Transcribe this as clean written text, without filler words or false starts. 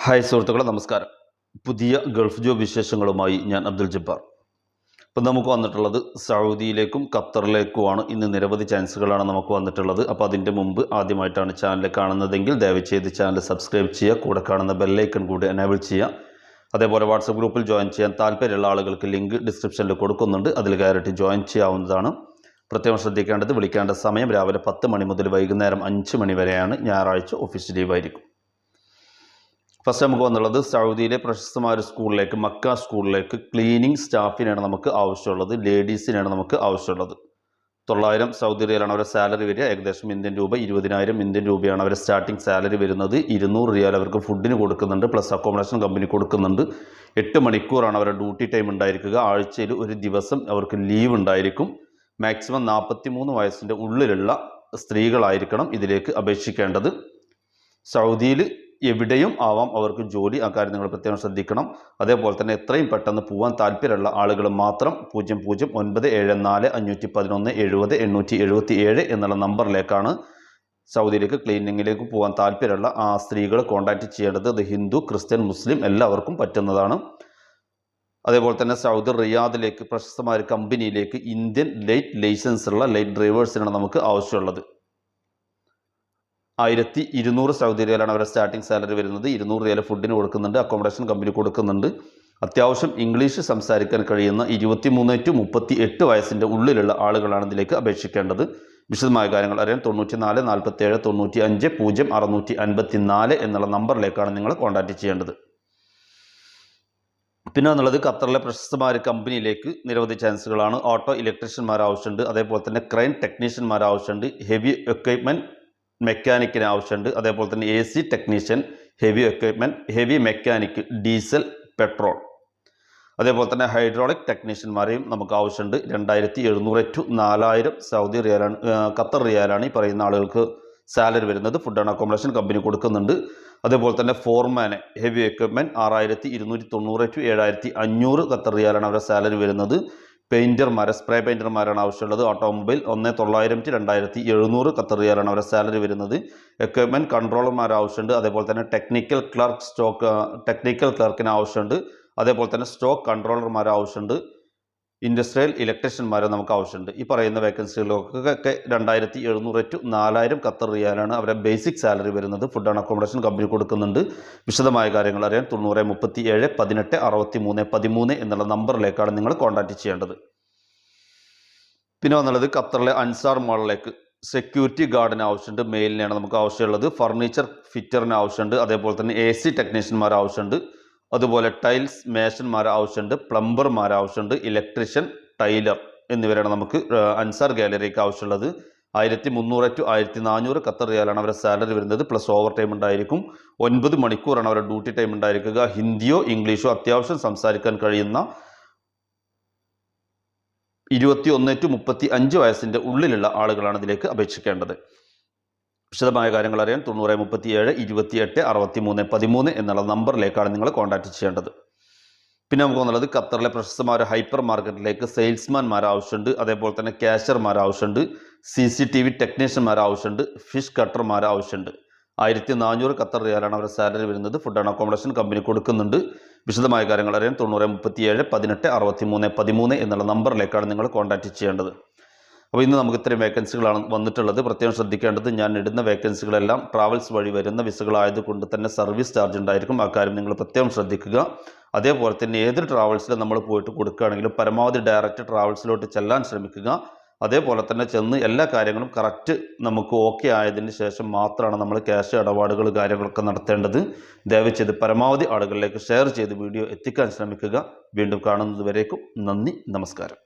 Hi സുഹൃത്തുക്കളെ, നമസ്കാരം. പുതിയ ഗൾഫ് ജോബ് വിശേഷങ്ങളുമായി ഞാൻ അബ്ദുൽ ജബ്ബാർ. ഇപ്പം നമുക്ക് വന്നിട്ടുള്ളത് സൗദിയിലേക്കും ഖത്തറിലേക്കുമാണ്. ഇന്ന് നിരവധി ചാൻസുകളാണ് നമുക്ക് വന്നിട്ടുള്ളത്. അപ്പോൾ അതിൻ്റെ മുമ്പ് ആദ്യമായിട്ടാണ് ചാനൽ കാണുന്നതെങ്കിൽ ദയവ് ചെയ്ത് ചാനൽ സബ്സ്ക്രൈബ് ചെയ്യുക, കൂടെ കാണുന്ന ബെല്ലൈക്കൺ കൂടി എനേബിൾ ചെയ്യുക. അതേപോലെ വാട്സപ്പ് ഗ്രൂപ്പിൽ ജോയിൻ ചെയ്യാൻ താല്പര്യമുള്ള ആളുകൾക്ക് ലിങ്ക് ഡിസ്ക്രിപ്ഷനിൽ കൊടുക്കുന്നുണ്ട്, അതിൽ കയറിയിട്ട് ജോയിൻ ചെയ്യാവുന്നതാണ്. പ്രത്യേകം ശ്രദ്ധിക്കേണ്ടത്, വിളിക്കേണ്ട സമയം രാവിലെ 10 മണി മുതൽ വൈകുന്നേരം 5 മണി വരെയാണ്. ഞായറാഴ്ച ഓഫീസ് ലീവായിരിക്കും. ഫസ്റ്റ് നമുക്ക് വന്നുള്ളത് സൗദിയിലെ പ്രശസ്തമായ ഒരു സ്കൂളിലേക്ക്, മക്ക സ്കൂളിലേക്ക് ക്ലീനിങ് സ്റ്റാഫിനാണ് നമുക്ക് ആവശ്യമുള്ളത്. ലേഡീസിനാണ് നമുക്ക് ആവശ്യമുള്ളത്. 900 സൗദി റിയാലാണ് അവരുടെ സാലറി വരിക. ഏകദേശം ഇന്ത്യൻ രൂപ 20,000 ഇന്ത്യൻ രൂപയാണ് അവരുടെ സ്റ്റാർട്ടിംഗ് സാലറി വരുന്നത്. 200 റിയാൽ അവർക്ക് ഫുഡിന് കൊടുക്കുന്നുണ്ട്, പ്ലസ് അക്കോമഡേഷൻ കമ്പനി കൊടുക്കുന്നുണ്ട്. 8 മണിക്കൂറാണ് അവരുടെ ഡ്യൂട്ടി ടൈം ഉണ്ടായിരിക്കുക. ആഴ്ചയിൽ ഒരു ദിവസം അവർക്ക് ലീവ് ഉണ്ടായിരിക്കും. മാക്സിമം 43 വയസ്സിൻ്റെ ഉള്ളിലുള്ള സ്ത്രീകളായിരിക്കണം ഇതിലേക്ക് അപേക്ഷിക്കേണ്ടത്. സൗദിയിൽ എവിടെയും ആവാം അവർക്ക് ജോലി, ആ കാര്യം നിങ്ങൾ പ്രത്യേകം ശ്രദ്ധിക്കണം. അതേപോലെ തന്നെ എത്രയും പെട്ടെന്ന് പോകാൻ താല്പര്യമുള്ള ആളുകൾ മാത്രം 0097741170 എന്നുള്ള നമ്പറിലേക്കാണ് സൗദിയിലേക്ക് ക്ലീനിങ്ങിലേക്ക് പോകാൻ താല്പര്യമുള്ള ആ സ്ത്രീകൾ കോൺടാക്റ്റ് ചെയ്യേണ്ടത്. അത് ഹിന്ദു, ക്രിസ്ത്യൻ, മുസ്ലിം എല്ലാവർക്കും പറ്റുന്നതാണ്. അതേപോലെ തന്നെ സൗദി റിയാദിലേക്ക് പ്രശസ്തമായ ഒരു കമ്പനിയിലേക്ക് ഇന്ത്യൻ ലൈറ്റ് ലൈസൻസ് ഉള്ള ലൈറ്റ് ഡ്രൈവേഴ്സിനാണ് നമുക്ക് ആവശ്യമുള്ളത്. 1200 സൗദി റിയാലാണ് അവരുടെ സ്റ്റാർട്ടിംഗ് സാലറി വരുന്നത്. 200 റിയാൽ ഫുഡിന് കൊടുക്കുന്നുണ്ട്, അക്കോമഡേഷൻ കമ്പനി കൊടുക്കുന്നുണ്ട്. അത്യാവശ്യം ഇംഗ്ലീഷ് സംസാരിക്കാൻ കഴിയുന്ന 23 to 38 വയസ്സിൻ്റെ ഉള്ളിലുള്ള ആളുകളാണ് ഇതിലേക്ക് അപേക്ഷിക്കേണ്ടത്. വിശദമായ കാര്യങ്ങൾ അറിയാൻ 94 47 95 0654 എന്നുള്ള നമ്പറിലേക്കാണ് നിങ്ങൾ കോൺടാക്റ്റ് ചെയ്യേണ്ടത്. പിന്നെ എന്നുള്ളത് ഖത്തറിലെ പ്രശസ്തമായ ഒരു കമ്പനിയിലേക്ക് നിരവധി ചാൻസുകളാണ്. ഓട്ടോ ഇലക്ട്രീഷ്യന്മാർ ആവശ്യമുണ്ട്, അതേപോലെ തന്നെ ക്രെയിൻ ടെക്നീഷ്യന്മാർ ആവശ്യമുണ്ട്, ഹെവി എക്വിപ്മെൻറ്റ് മെക്കാനിക്കിന് ആവശ്യമുണ്ട്, അതേപോലെ തന്നെ AC technician, heavy equipment, heavy mechanic, diesel, petrol, അതേപോലെ തന്നെ ഹൈഡ്രോളിക് ടെക്നീഷ്യന്മാരെയും നമുക്ക് ആവശ്യമുണ്ട്. 2700 to 4000 സൗദി റിയാലാണ്, ഖത്തർ റിയാലാണ് ഈ പറയുന്ന ആളുകൾക്ക് സാലറി വരുന്നത്. ഫുഡ് ആൻഡ് അക്കോമഡേഷൻ കമ്പനി കൊടുക്കുന്നുണ്ട്. അതേപോലെ തന്നെ ഫോർമാന്, ഹെവി എക്വിപ്മെൻറ്റ് 6290 to 7500 ഖത്തർ റിയാലാണ് അവരുടെ സാലറി വരുന്നത്. പെയിൻറ്റർമാർ, സ്പ്രേ പെയിൻറ്റർമാരാണ് ആവശ്യമുള്ളത്. ഓട്ടോമൊബൈൽ 1900 to 2700 ഖത്തർ റിയാലാണ് അവരുടെ സാലറി വരുന്നത്. എക്വിപ്മെൻറ്റ് കൺട്രോളർമാർ ആവശ്യമുണ്ട്. അതേപോലെ തന്നെ ടെക്നിക്കൽ ക്ലർക്കിന് ആവശ്യമുണ്ട്. അതേപോലെ തന്നെ സ്റ്റോക്ക് കൺട്രോളർമാർ ആവശ്യമുണ്ട്. ഇൻഡസ്ട്രിയൽ ഇലക്ട്രീഷ്യന്മാരെ നമുക്ക് ആവശ്യമുണ്ട്. ഈ പറയുന്ന വേക്കൻസികളൊക്കെ 2700 to 4000 ഖത്തർ റിയാലാണ് അവരുടെ ബേസിക് സാലറി വരുന്നത്. ഫുഡ് ആൻഡ് അക്കോമഡേഷൻ കമ്പനി കൊടുക്കുന്നുണ്ട്. വിശദമായ കാര്യങ്ങൾ അറിയാൻ 90 37 18 63 13 എന്നുള്ള നമ്പറിലേക്കാണ് നിങ്ങൾ കോൺടാക്റ്റ് ചെയ്യേണ്ടത്. പിന്നെ വന്നുള്ളത് ഖത്തറിലെ അൻസാർ മാളിലേക്ക് സെക്യൂരിറ്റി ഗാർഡിന് ആവശ്യമുണ്ട്. മെയിലിനാണ് നമുക്ക് ആവശ്യമുള്ളത്. ഫർണിച്ചർ ഫിറ്ററിന് ആവശ്യമുണ്ട്. അതേപോലെ തന്നെ AC ടെക്നീഷ്യന്മാർ ആവശ്യമുണ്ട്. അതുപോലെ ടൈൽസ് മേശന്മാർ ആവശ്യമുണ്ട്, പ്ലംബർമാർ ആവശ്യമുണ്ട്, ഇലക്ട്രീഷ്യൻ, ടൈലർ എന്നിവരാണ് നമുക്ക് അൻസാർ ഗാലറിക്ക് ആവശ്യമുള്ളത്. 1300 to 1400 ഖത്തർ റിയാലാണ് അവരുടെ സാലറി വരുന്നത്. പ്ലസ് ഓവർ ടൈം ഉണ്ടായിരിക്കും. 9 മണിക്കൂറാണ് അവരുടെ ഡ്യൂട്ടി ടൈം ഉണ്ടായിരിക്കുക. ഹിന്ദിയോ ഇംഗ്ലീഷോ അത്യാവശ്യം സംസാരിക്കാൻ കഴിയുന്ന 21 to 35 വയസ്സിൻ്റെ ഉള്ളിലുള്ള ആളുകളാണ് ഇതിലേക്ക് അപേക്ഷിക്കേണ്ടത്. വിശദമായ കാര്യങ്ങൾ അറിയാൻ 90 37 28 63 13 എന്നുള്ള നമ്പറിലേക്കാണ് നിങ്ങൾ കോൺടാക്റ്റ് ചെയ്യേണ്ടത്. പിന്നെ നമുക്ക് വന്നുള്ളത് ഖത്തറിലെ പ്രശസ്തമായ ഹൈപ്പർ മാർക്കറ്റിലേക്ക് സെയിൽസ്മാൻമാർ ആവശ്യമുണ്ട്. അതേപോലെ തന്നെ ക്യാഷ്യർമാർ ആവശ്യമുണ്ട്, CCTV ടെക്നീഷ്യന്മാർ ആവശ്യമുണ്ട്, ഫിഷ് കട്ടർമാർ ആവശ്യമുണ്ട്. 1400 ഖത്തർ റിയാലാണ് അവരുടെ സാലറി വരുന്നത്. ഫുഡ് ആൻഡ് അക്കോമഡേഷൻ കമ്പനി കൊടുക്കുന്നുണ്ട്. വിശദമായ കാര്യങ്ങൾ അറിയാൻ 90 37 18 63 13 എന്നുള്ള നമ്പറിലേക്കാണ് നിങ്ങൾ കോൺടാക്റ്റ് ചെയ്യേണ്ടത്. അപ്പോൾ ഇന്ന് നമുക്ക് ഇത്രയും വേക്കൻസികളാണ് വന്നിട്ടുള്ളത്. പ്രത്യേകം ശ്രദ്ധിക്കേണ്ടത്, ഞാൻ ഇടുന്ന വേക്കൻസികളെല്ലാം ട്രാവൽസ് വഴി വരുന്ന വിസകളായതുകൊണ്ട് തന്നെ സർവീസ് ചാർജ് ഉണ്ടായിരിക്കും. ആ കാര്യം നിങ്ങൾ പ്രത്യേകം ശ്രദ്ധിക്കുക. അതേപോലെ തന്നെ ഏത് ട്രാവൽസിൽ നമ്മൾ പോയിട്ട് കൊടുക്കുകയാണെങ്കിലും പരമാവധി ഡയറക്റ്റ് ട്രാവൽസിലോട്ട് ചെല്ലാൻ ശ്രമിക്കുക. അതേപോലെ തന്നെ ചെന്ന് എല്ലാ കാര്യങ്ങളും കറക്റ്റ് നമുക്ക് ഓക്കെ ആയതിന് ശേഷം മാത്രമാണ് നമ്മൾ ക്യാഷ് ഇടപാടുകൾ കാര്യങ്ങളൊക്കെ നടത്തേണ്ടത്. ദയവ് ചെയ്ത് പരമാവധി ആളുകളിലേക്ക് ഷെയർ ചെയ്ത് വീഡിയോ എത്തിക്കാൻ ശ്രമിക്കുക. വീണ്ടും കാണുന്നത് വരേക്കും നന്ദി, നമസ്കാരം.